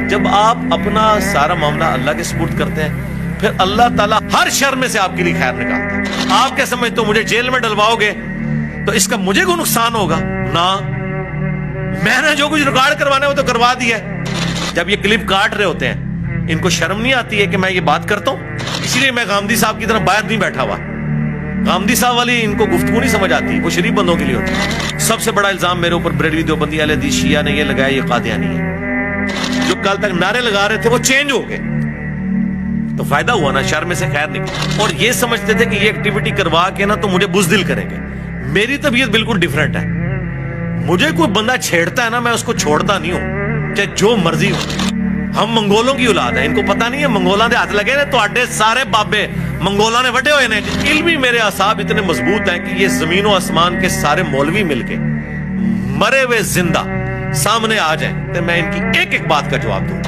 جب آپ اپنا سارا معاملہ اللہ کے سپرد کرتے ہیں پھر اللہ تعالیٰ ہر شر میں سے آپ کے لیے خیر نکالتا ہے. آپ کیا سمجھتے ہو مجھے جیل میں ڈلواؤ گے تو اس کا مجھے کوئی نقصان ہوگا؟ نہ، میں نے جو کچھ ریکارڈ کروانا ہے وہ تو کروا دیا ہے. جب یہ کلپ کاٹ رہے ہوتے ہیں ان کو شرم نہیں آتی ہے کہ میں یہ بات کرتا ہوں؟ اسی لیے میں غامدی صاحب کی طرح باہر نہیں بیٹھا ہوا. غامدی صاحب والی ان کو گفتگو نہیں سمجھ آتی، وہ شریف بندوں کے لیے ہوتی ہے. سب سے بڑا الزام میرے اوپر بریلوی دیوبندی اہل حدیث شیعہ نے یہ لگایا یہ قادیانی ہے. جو کل تک نعرے لگا رہے تھے وہ چینج ہو گئے تو فائدہ ہوا نا، شر میں سے خیر نکلی. اور یہ سمجھتے تھے کہ یہ ایکٹیویٹی کروا کے نا تو مجھے بزدل کریں گے. میری طبیعت بالکل ڈیفرنٹ ہے. مجھے کوئی بندہ چھیڑتا ہے نا میں اس کو چھوڑتا نہیں ہوں چاہے جو مرضی ہو. ہم منگولوں کی اولاد ہیں، ان کو پتہ نہیں ہے منگولاں دے ہاتھ لگے نے تو اڈے سارے بابے منگولاں نے وڈے ہوئے نے. علمی میرے اعصاب اتنے مضبوط ہیں کہ یہ زمین و آسمان کے سارے مولوی مل کے مرے ہوئے زندہ سامنے آ جائیں تو میں ان کی ایک ایک بات کا جواب دوں.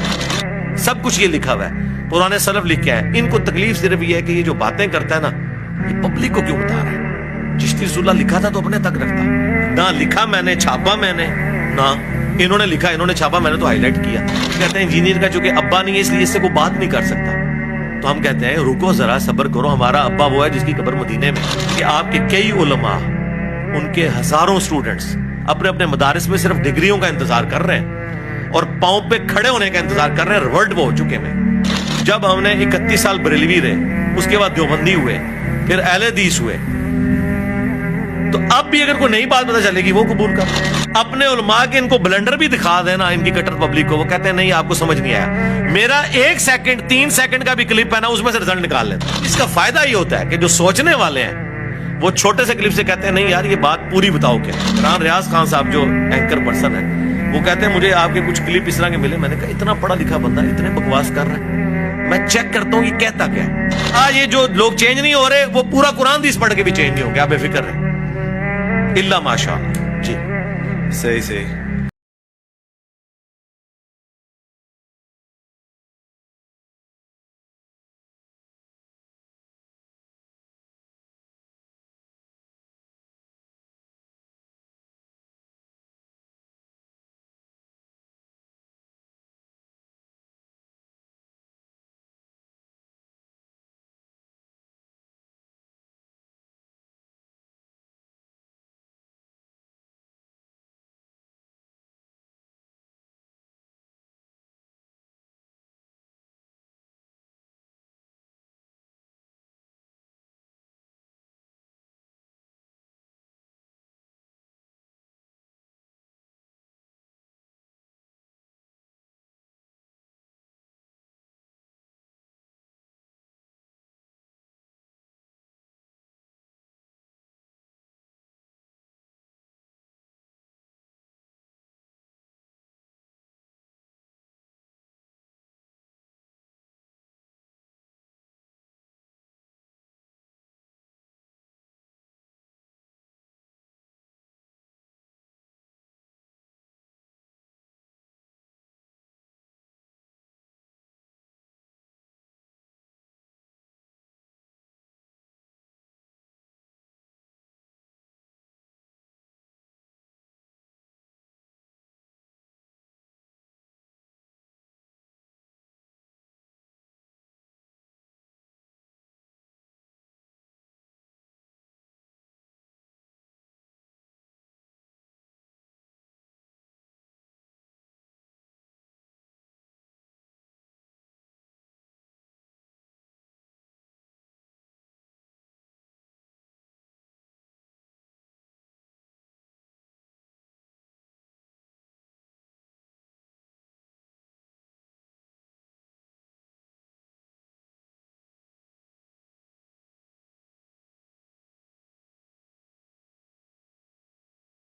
سب کچھ یہ لکھا ہوا ہے، پرانے سلف لکھا ہے. ان کو تکلیف صرف یہ ہے کہ یہ جو باتیں کرتا ہے نا یہ پبلک کو کیوں بتا رہا ہے. چشتی رسول اللہ لکھا تھا تو اپنے تک رکھتا، نہ لکھا میں نے چھاپا میں نے، نہ انہوں نے لکھا انہوں نے چھاپا میں نے تو ہائی لائٹ کیا. کہتے ہیں انجینئر کا چونکہ ابا نہیں ہے اس لیے اس سے کوئی بات نہیں کر سکتا. تو ہم کہتے ہیں رکو ذرا صبر کرو، ہمارا ابا وہ ہے جس کی قبر مدینے میں. کہ آپ کے کئی علماء ان کے ہزاروں سٹوڈنٹس اپنے اپنے مدارس میں صرف ڈگریوں کا انتظار کر رہے ہیں اور پاؤں پہ کھڑے ہونے کا انتظار کر رہے ہیں. ریورٹ وہ ہو چکے ہیں. جب ہم نے 31 سال بریلوی رہے، اس کے بعد دیوبندی ہوئے، پھر اہل حدیث ہوئے، تو اب بھی اگر کوئی نئی بات پتہ چلے گی وہ قبول کر. اپنے علماء کے ان کو بلنڈر بھی دکھا دینا ان کی کٹر پبلک کو، وہ کہتے ہیں نہیں آپ کو سمجھ نہیں آیا. میرا 1 سیکنڈ 3 سیکنڈ کا بھی کلپ ہے نا اس میں سے رزلٹ نکال لیتا. اس کا فائدہ یہ ہوتا ہے کہ جو سوچنے والے ہیں وہ چھوٹے سے کلپ سے کہتے ہیں نہیں یار یہ بات پوری بتاؤ. کیا فرحان ریاض خان صاحب جو اینکر پرسن ہے وہ کہتے ہیں مجھے آپ کے کچھ کلپ اس طرح کے ملے. میں نے کہا اتنا پڑھا لکھا بندہ اتنے بکواس کر رہا ہے، میں چیک کرتا ہوں یہ کہتا کیا ہے. یہ جو لوگ چینج نہیں ہو رہے وہ پورا قرآن حدیث پڑھ کے بھی چینج نہیں ہو گیا. بے فکر رہے اللہ ماشاء اللہ. جی صحیح